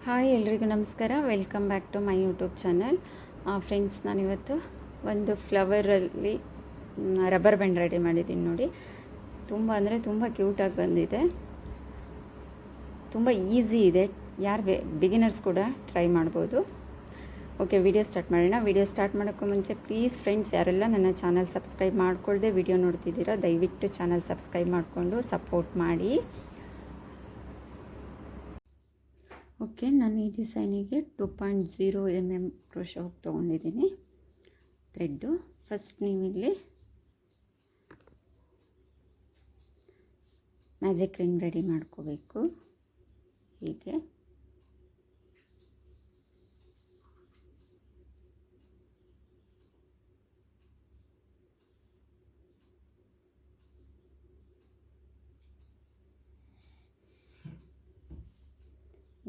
Hi ಎಲ್ರಿಗೂ ನಮಸ್ಕಾರ. Welcome back to my YouTube channel. Friends, ನಾನಿವತ್ತು ಒಂದು ಫ್ಲವರಲ್ಲಿ ರಬ್ಬರ್ ಬ್ಯಾಂಡ್ ರೆಡಿ ಮಾಡಿದ್ದೀನಿ ನೋಡಿ. ತುಂಬ ಅಂದರೆ ತುಂಬ ಕ್ಯೂಟಾಗಿ ಬಂದಿದೆ. ತುಂಬ ಈಸಿ ಇದೆ. ಯಾರು ಬಿಗಿನರ್ಸ್ ಕೂಡ ಟ್ರೈ ಮಾಡ್ಬೋದು. ಓಕೆ, ವಿಡಿಯೋ ಸ್ಟಾರ್ಟ್ ಮಾಡೋಣ. ವಿಡಿಯೋ ಸ್ಟಾರ್ಟ್ ಮಾಡೋಕ್ಕೂ ಮುಂಚೆ ಪ್ಲೀಸ್ ಫ್ರೆಂಡ್ಸ್, ಯಾರೆಲ್ಲ ನನ್ನ ಚಾನಲ್ ಸಬ್ಸ್ಕ್ರೈಬ್ ಮಾಡ್ಕೊಳ್ಳದೆ ವಿಡಿಯೋ ನೋಡ್ತಿದ್ದೀರಾ, ದಯವಿಟ್ಟು ಚಾನಲ್ ಸಬ್ಸ್ಕ್ರೈಬ್ ಮಾಡಿಕೊಂಡು ಸಪೋರ್ಟ್ ಮಾಡಿ. ಓಕೆ, ನಾನು ಈ ಡಿಸೈನಿಗೆ 2.0 mm ಕ್ರೋಶೆ ಹೋಗಿ ತೊಗೊಂಡಿದ್ದೀನಿ ಥ್ರೆಡ್ಡು. ಫಸ್ಟ್ ನೀವಿಲ್ಲಿ ಮ್ಯಾಜಿಕ್ ರಿಂಗ್ ರೆಡಿ ಮಾಡ್ಕೋಬೇಕು. ಹೀಗೆ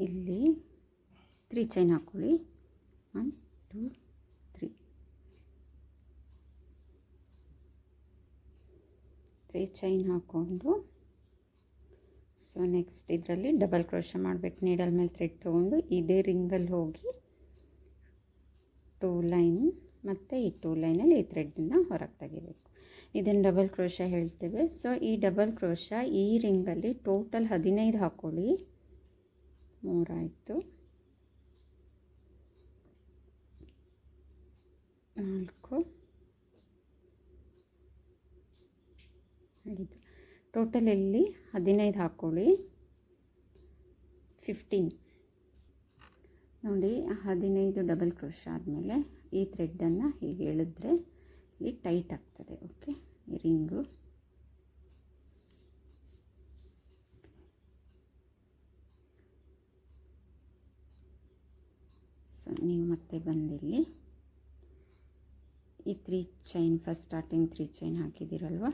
ಇಲ್ಲಿ 3 ಚೈನ್ ಹಾಕ್ಕೊಳ್ಳಿ. 1 2 3 ಚೈನ್ ಹಾಕ್ಕೊಂಡು, ಸೊ ನೆಕ್ಸ್ಟ್ ಇದರಲ್ಲಿ ಡಬಲ್ ಕ್ರೋಶೆ ಮಾಡಬೇಕು. ನೀಡಲ್ ಮೇಲೆ ಥ್ರೆಡ್ ತೊಗೊಂಡು ಇದೇ ರಿಂಗಲ್ಲಿ ಹೋಗಿ 2 ಲೈನ್ ಮತ್ತು ಈ 2 ಲೈನಲ್ಲಿ ಈ ಥ್ರೆಡ್ಡನ್ನು ಹೊರಗೆ ತೆಗಿಬೇಕು. ಇದನ್ನು ಡಬಲ್ ಕ್ರೋಶೆ ಹೇಳ್ತೇವೆ. ಸೊ ಈ ಡಬಲ್ ಕ್ರೋಶೆ ಈ ರಿಂಗಲ್ಲಿ ಟೋಟಲ್ 15 ಹಾಕ್ಕೊಳ್ಳಿ. 3 ಆಯಿತು, 4, 5. ಟೋಟಲ್ ಇಲ್ಲಿ 15 ಹಾಕ್ಕೊಳ್ಳಿ. 15 ನೋಡಿ. 15 ಡಬಲ್ ಕ್ರೋಶೆ ಆದಮೇಲೆ ಈ ಥ್ರೆಡ್ಡನ್ನು ಹೀಗೆ ಎಳೆದ್ರೆ ಇಲ್ಲಿ ಟೈಟ್ ಆಗ್ತದೆ. ಓಕೆ, ಈ ರಿಂಗು ಸೊ ನೀವು ಮತ್ತೆ ಬಂದಿಲ್ಲಿ ಈ 3 ಚೈನ್ ಫಸ್ಟ್ ಸ್ಟಾರ್ಟಿಂಗ್ 3 ಚೈನ್ ಹಾಕಿದ್ದೀರಲ್ವ,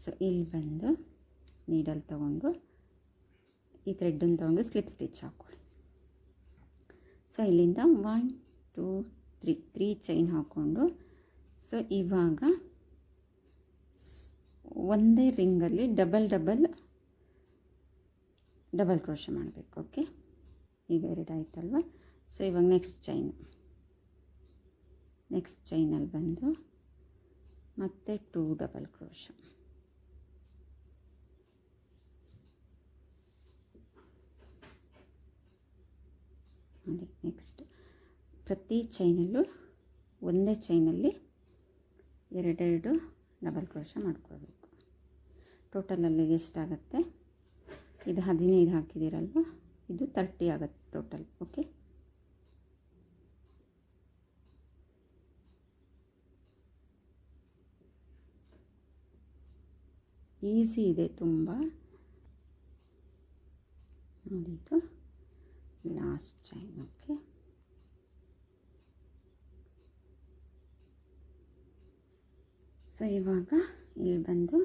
ಸೊ ಇಲ್ಲಿ ಬಂದು ನೀಡಲ್ ತೊಗೊಂಡು ಈ ಥ್ರೆಡ್ಡನ್ನು ತೊಗೊಂಡು ಸ್ಲಿಪ್ ಸ್ಟಿಚ್ ಹಾಕ್ಕೊಳ್ಳಿ. ಸೊ ಇಲ್ಲಿಂದ 1 2 3 ಚೈನ್ ಹಾಕ್ಕೊಂಡು, ಸೊ ಇವಾಗ ಒಂದೇ ರಿಂಗಲ್ಲಿ ಡಬಲ್ ಕ್ರೋಶೆ ಮಾಡಬೇಕು. ಓಕೆ, ಈಗ 2 ಆಯ್ತಲ್ವ. ಸೊ ಇವಾಗ ನೆಕ್ಸ್ಟ್ ಚೈನಲ್ಲಿ ಬಂದು ಮತ್ತೆ 2 ಡಬಲ್ ಕ್ರೋಶೆ. ನೋಡಿ, ನೆಕ್ಸ್ಟ್ ಪ್ರತಿ ಚೈನಲ್ಲೂ ಒಂದೇ ಚೈನಲ್ಲಿ 2 ಡಬಲ್ ಕ್ರೋಶೆ ಮಾಡ್ಕೊಳ್ಬೇಕು. ಟೋಟಲ್ ಅಲ್ಲಿಗೆ ಎಷ್ಟಾಗುತ್ತೆ? ಇದು 15 ಹಾಕಿದ್ದೀರಲ್ವ, ಇದು 30 ಆಗುತ್ತೆ ಟೋಟಲ್. ಓಕೆ, ಈಸಿ ಇದೆ ತುಂಬ. ನೋಡಿ, ಇದು ಲಾಸ್ಟ್ ಚೈನ್. ಓಕೆ, ಸೊ ಇವಾಗ ಇಲ್ಲಿ ಬಂದು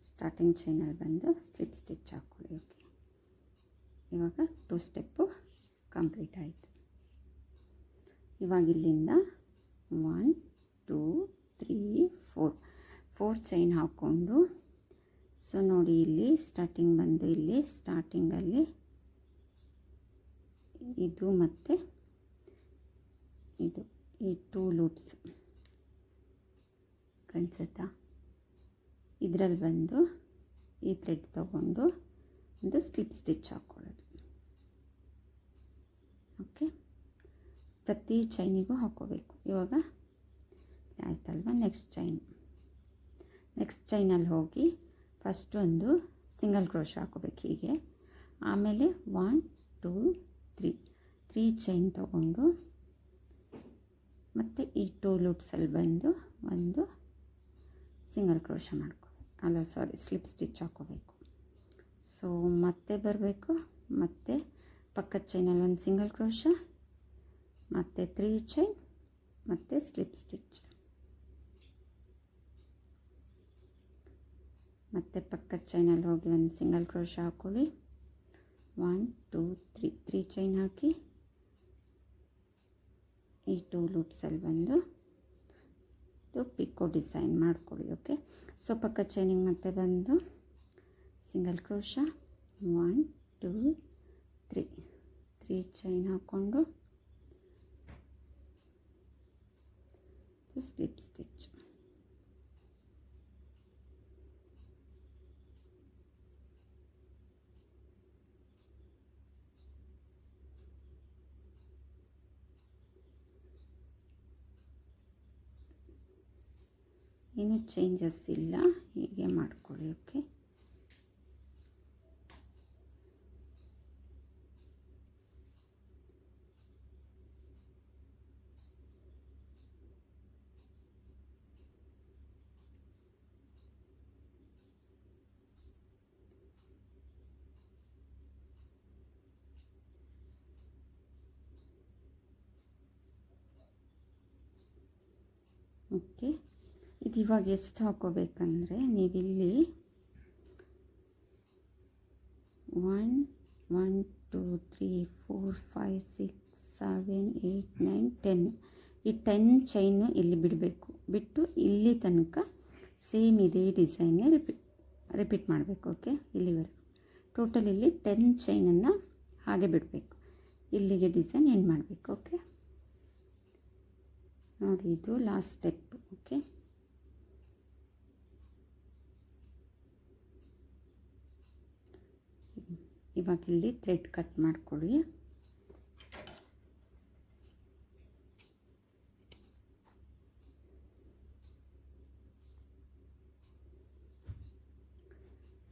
ಸ್ಟಾರ್ಟಿಂಗ್ ಚೈನಲ್ಲಿ ಬಂದು ಸ್ಲಿಪ್ ಸ್ಟಿಚ್ ಹಾಕ್ಕೊಳ್ಳಿ. ಓಕೆ, ಇವಾಗ 2 ಸ್ಟೆಪ್ಪು ಕಂಪ್ಲೀಟ್ ಆಯಿತು. ಇವಾಗ ಇಲ್ಲಿಂದ 1 2 3 4 ಚೈನ್ ಹಾಕ್ಕೊಂಡು, ಸೊ ನೋಡಿ ಇಲ್ಲಿ ಸ್ಟಾರ್ಟಿಂಗ್ ಬಂದು ಇಲ್ಲಿ ಸ್ಟಾರ್ಟಿಂಗಲ್ಲಿ ಇದು ಮತ್ತು ಇದು ಈ 2 ಲೂಪ್ಸ್ ಕಾಣಿಸುತ್ತಾ? ಇದರಲ್ಲಿ ಬಂದು ಈ ಥ್ರೆಡ್ ತೊಗೊಂಡು ಒಂದು ಸ್ಲಿಪ್ ಸ್ಟಿಚ್ ಹಾಕ್ಕೊಳ್ಳೋದು. ಓಕೆ, ಪ್ರತಿ ಚೈನಿಗೂ ಹಾಕ್ಕೋಬೇಕು. ಇವಾಗ ಆಯ್ತಲ್ವ. ನೆಕ್ಸ್ಟ್ ಚೈನಲ್ಲಿ ಹೋಗಿ ಫಸ್ಟ್ ಒಂದು ಸಿಂಗಲ್ ಕ್ರೋಶೆ ಹಾಕೋಬೇಕು ಹೀಗೆ. ಆಮೇಲೆ 1 2 3 ಚೈನ್ ತೊಗೊಂಡು ಮತ್ತು ಈ 2 ಲೂಪ್ಸಲ್ಲಿ ಬಂದು ಒಂದು ಸಿಂಗಲ್ ಕ್ರೋಶೆ ಸ್ಲಿಪ್ ಸ್ಟಿಚ್ ಹಾಕೋಬೇಕು. ಸೊ ಮತ್ತೆ ಬರಬೇಕು, ಮತ್ತು ಪಕ್ಕದ ಚೈನಲ್ಲಿ ಒಂದು ಸಿಂಗಲ್ ಕ್ರೋಶೆ, ಮತ್ತು 3 ಚೈನ್, ಮತ್ತು ಸ್ಲಿಪ್ ಸ್ಟಿಚ್, ಮತ್ತು ಪಕ್ಕದ ಚೈನಲ್ಲಿ ಹೋಗಿ ಒಂದು ಸಿಂಗಲ್ ಕ್ರೋಶೆ ಹಾಕ್ಕೊಳ್ಳಿ. 1 2 3 ಚೈನ್ ಹಾಕಿ ಈ 2 ಲೂಪ್ಸಲ್ಲಿ ಬಂದು ಪಿಕೋ ಡಿಸೈನ್ ಮಾಡ್ಕೊಳ್ಳಿ. ಓಕೆ, ಸೊ ಪಕ್ಕದ ಚೈನಿಗೆ ಮತ್ತೆ ಬಂದು ಸಿಂಗಲ್ ಕ್ರೋಶೆ 1 2 3 3 ಚೈನ್ ಹಾಕ್ಕೊಂಡು ಸ್ಲಿಪ್ ಸ್ಟಿಚ್. ಏನು ಚೇಂಜಸ್ ಇಲ್ಲ, ಹೀಗೆ ಮಾಡ್ಕೊಳ್ಳಿ. Okay, okay. ಇದು ಇವಾಗ ಎಷ್ಟು ಹಾಕೋಬೇಕಂದ್ರೆ ನೀವಿಲ್ಲಿ 1 1 2 3 4 5 6 7 8 9 10 ಈ 10 ಚೈನು ಇಲ್ಲಿ ಬಿಡಬೇಕು. ಬಿಟ್ಟು ಇಲ್ಲಿ ತನಕ ಸೇಮ್ ಇದೇ ಡಿಸೈನ್ನೇ ರಿಪೀಟ್ ಮಾಡಬೇಕು. ಓಕೆ, ಇಲ್ಲಿವರೆಗೂ ಟೋಟಲ್ ಇಲ್ಲಿ 10 ಚೈನನ್ನು ಹಾಗೆ ಬಿಡಬೇಕು. ಇಲ್ಲಿಗೆ ಡಿಸೈನ್ ಎಂಡ್ ಮಾಡಬೇಕು. ಓಕೆ ನೋಡಿ, ಇದು ಲಾಸ್ಟ್ ಸ್ಟೆಪ್. ಓಕೆ, ಇವಾಗ ಇಲ್ಲಿ ಥ್ರೆಡ್ ಕಟ್ ಮಾಡ್ಕೊಳ್ಳಿ.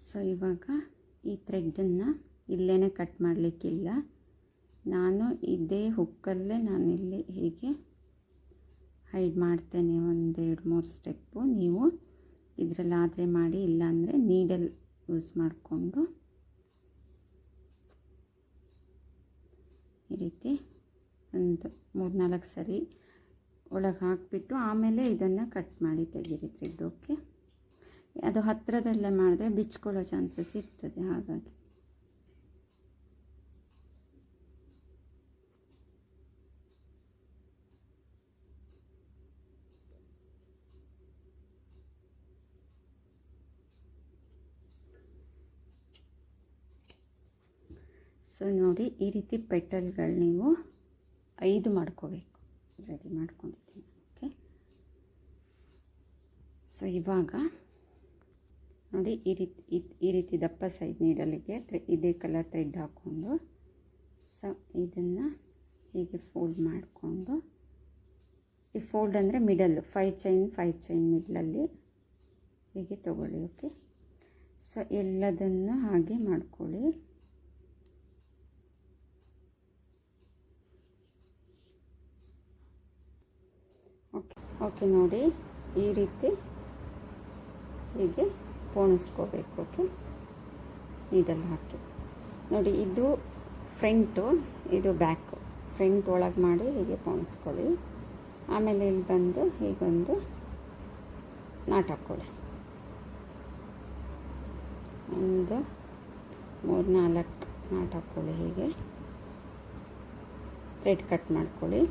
ಸೊ ಇವಾಗ ಈ ಥ್ರೆಡ್ಡನ್ನು ಇಲ್ಲೇ ಕಟ್ ಮಾಡಲಿಕ್ಕಿಲ್ಲ. ನಾನು ಇದೇ ಹುಕ್ಕಲ್ಲೇ ನಾನಿಲ್ಲಿ ಹೀಗೆ ಹೈಡ್ ಮಾಡ್ತೇನೆ. 1 2 3 ಸ್ಟೆಪ್ಪು. ನೀವು ಇದರಲ್ಲಾದರೆ ಮಾಡಿ, ಇಲ್ಲಾಂದರೆ ನೀಡಲ್ ಯೂಸ್ ಮಾಡಿಕೊಂಡು ಈ ರೀತಿ ಒಂದು 3-4 ಸರಿ ಒಳಗೆ ಹಾಕಿಬಿಟ್ಟು ಆಮೇಲೆ ಇದನ್ನು ಕಟ್ ಮಾಡಿ ತೆಗೀರಿ ಥ್ರೆಡ್. ಓಕೆ, ಅದು ಹತ್ತಿರದಲ್ಲೇ ಮಾಡಿದ್ರೆ ಬಿಚ್ಕೊಳ್ಳೋ ಚಾನ್ಸಸ್ ಇರ್ತದೆ. ಹಾಗಾಗಿ ಸೊ ನೋಡಿ, ಈ ರೀತಿ ಪೆಟಲ್ಗಳು ನೀವು 5 ಮಾಡ್ಕೋಬೇಕು. ರೆಡಿ ಮಾಡ್ಕೊಂಡಿದ್ದೀನಿ. ಓಕೆ, ಸೊ ಇವಾಗ ನೋಡಿ, ಈ ರೀತಿ ದಪ್ಪ ಸೈಜ್ ನೀಡಲಿಗೆ ಇದೇ ಕಲರ್ ಥ್ರೆಡ್ ಹಾಕ್ಕೊಂಡು, ಸೊ ಇದನ್ನು ಹೀಗೆ ಫೋಲ್ಡ್ ಮಾಡಿಕೊಂಡು, ಈ ಫೋಲ್ಡ್ ಅಂದರೆ ಮಿಡಲ್ 5 ಚೈನ್ ಮಿಡ್ಲಲ್ಲಿ ಹೀಗೆ ತಗೊಳ್ಳಿ. ಓಕೆ, ಸೊ ಎಲ್ಲದನ್ನು ಹಾಗೆ ಮಾಡ್ಕೊಳ್ಳಿ. ಓಕೆ ನೋಡಿ, ಈ ರೀತಿ ಹೀಗೆ ಪೋಣಿಸ್ಕೋಬೇಕು. ಓಕೆ, ನೀಡಲ್ಲಿ ಹಾಕಿ ನೋಡಿ, ಇದು ಫ್ರಂಟು, ಇದು ಬ್ಯಾಕು. ಫ್ರಂಟ್ ಒಳಗೆ ಮಾಡಿ ಹೀಗೆ ಪೋಣಿಸ್ಕೊಳ್ಳಿ. ಆಮೇಲೆ ಇಲ್ಲಿ ಬಂದು ಹೀಗೊಂದು ನಾಟ್ ಹಾಕ್ಕೊಳ್ಳಿ. 1 3 4 ನಾಟ್ ಹಾಕ್ಕೊಳ್ಳಿ. ಹೀಗೆ ಥ್ರೆಡ್ ಕಟ್ ಮಾಡ್ಕೊಳ್ಳಿ.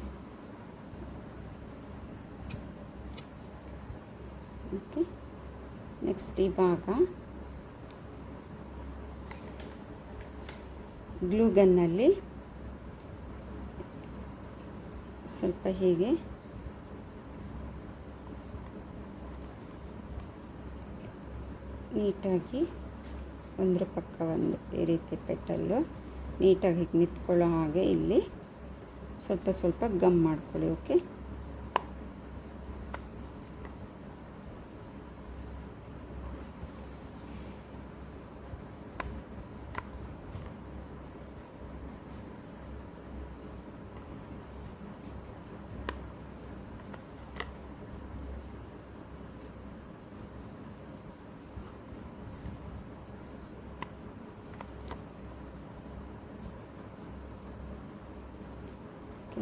ಓಕೆ, ನೆಕ್ಸ್ಟ್ ಇವಾಗ ಗ್ಲೂ ಗನ್ನಲ್ಲಿ ಸ್ವಲ್ಪ ಹೀಗೆ ನೀಟಾಗಿ ಒಂದ್ರ ಪಕ್ಕ ಒಂದು ಈ ರೀತಿ ಪೆಟಲ್ಲು ನೀಟಾಗಿ ಹೀಗೆ ನಿಂತ್ಕೊಳ್ಳೋ ಹಾಗೆ ಇಲ್ಲಿ ಸ್ವಲ್ಪ ಗಮ್ ಮಾಡ್ಕೊಳ್ಳಿ. ಓಕೆ,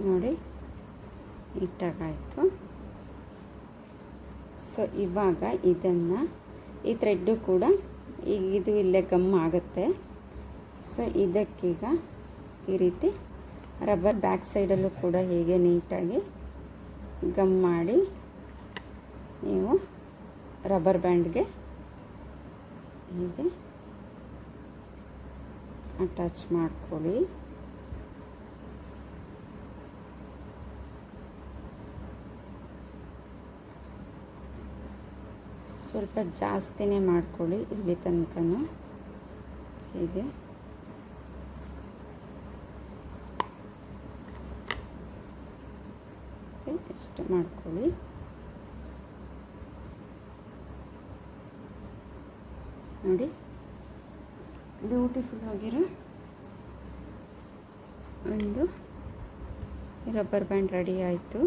ನೋಡಿ ನೀಟಾಗಾಯಿತು. ಸೊ ಇವಾಗ ಇದನ್ನು, ಈ ಥ್ರೆಡ್ಡು ಕೂಡ ಈಗ ಇದು ಇಲ್ಲೇ ಗಮ್ ಆಗುತ್ತೆ. ಸೊ ಇದಕ್ಕೀಗ ಈ ರೀತಿ ರಬ್ಬರ್ ಬ್ಯಾಕ್ ಸೈಡಲ್ಲೂ ಕೂಡ ಹೀಗೆ ನೀಟಾಗಿ ಗಮ್ ಮಾಡಿ ನೀವು ರಬ್ಬರ್ ಬ್ಯಾಂಡ್ಗೆ ಹೀಗೆ ಅಟ್ಯಾಚ್ ಮಾಡ್ಕೊಳ್ಳಿ. ಸ್ವಲ್ಪ ಜಾಸ್ತಿನೇ ಮಾಡ್ಕೊಳ್ಳಿ ಇಲ್ಲಿ ತನಕನೂ. ಹೀಗೆ ಇಷ್ಟು ಮಾಡ್ಕೊಳ್ಳಿ. ನೋಡಿ, ಬ್ಯೂಟಿಫುಲ್ ಆಗಿರೋ ಒಂದು ರಬ್ಬರ್ ಬ್ಯಾಂಡ್ ರೆಡಿ ಆಯಿತು.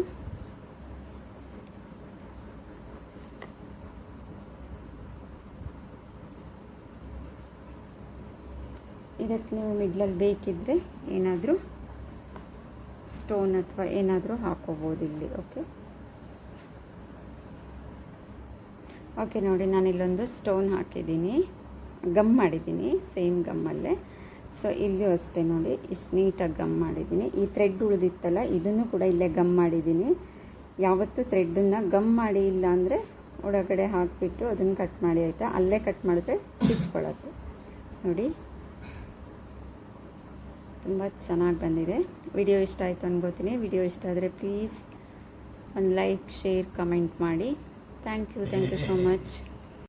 ಇದಕ್ಕೆ ನೀವು ಮಿಡ್ಲಲ್ಲಿ ಬೇಕಿದ್ದರೆ ಏನಾದರೂ ಸ್ಟೋನ್ ಅಥವಾ ಏನಾದರೂ ಹಾಕೋಬೋದು ಇಲ್ಲಿ. ಓಕೆ ನೋಡಿ, ನಾನಿಲ್ಲೊಂದು ಸ್ಟೋನ್ ಹಾಕಿದ್ದೀನಿ, ಗಮ್ ಮಾಡಿದ್ದೀನಿ ಸೇಮ್ ಗಮ್ಮಲ್ಲೇ. ಸೊ ಇಲ್ಲಿಯೂ ಅಷ್ಟೇ ನೋಡಿ, ಇಷ್ಟು ನೀಟಾಗಿ ಗಮ್ ಮಾಡಿದ್ದೀನಿ. ಈ ಥ್ರೆಡ್ ಉಳಿದಿತ್ತಲ್ಲ, ಇದನ್ನು ಕೂಡ ಇಲ್ಲೇ ಗಮ್ ಮಾಡಿದ್ದೀನಿ. ಯಾವತ್ತೂ ಥ್ರೆಡ್ಡನ್ನು ಗಮ್ ಮಾಡಿ ಇಲ್ಲ ಅಂದರೆ ಒಳಗಡೆ ಹಾಕಿಬಿಟ್ಟು ಅದನ್ನು ಕಟ್ ಮಾಡಿ, ಆಯಿತಾ? ಅಲ್ಲೇ ಕಟ್ ಮಾಡಿದ್ರೆ ಕಿಚ್ಕೊಳ್ಳುತ್ತೆ. ನೋಡಿ, ತುಂಬ ಚೆನ್ನಾಗಿ ಬಂದಿದೆ. ವಿಡಿಯೋ ಇಷ್ಟ ಆಯಿತು ಅನ್ಕೋತೀನಿ. ವಿಡಿಯೋ ಇಷ್ಟ ಆದರೆ ಪ್ಲೀಸ್ ಒಂದು ಲೈಕ್, ಶೇರ್, ಕಮೆಂಟ್ ಮಾಡಿ. Thank you so much.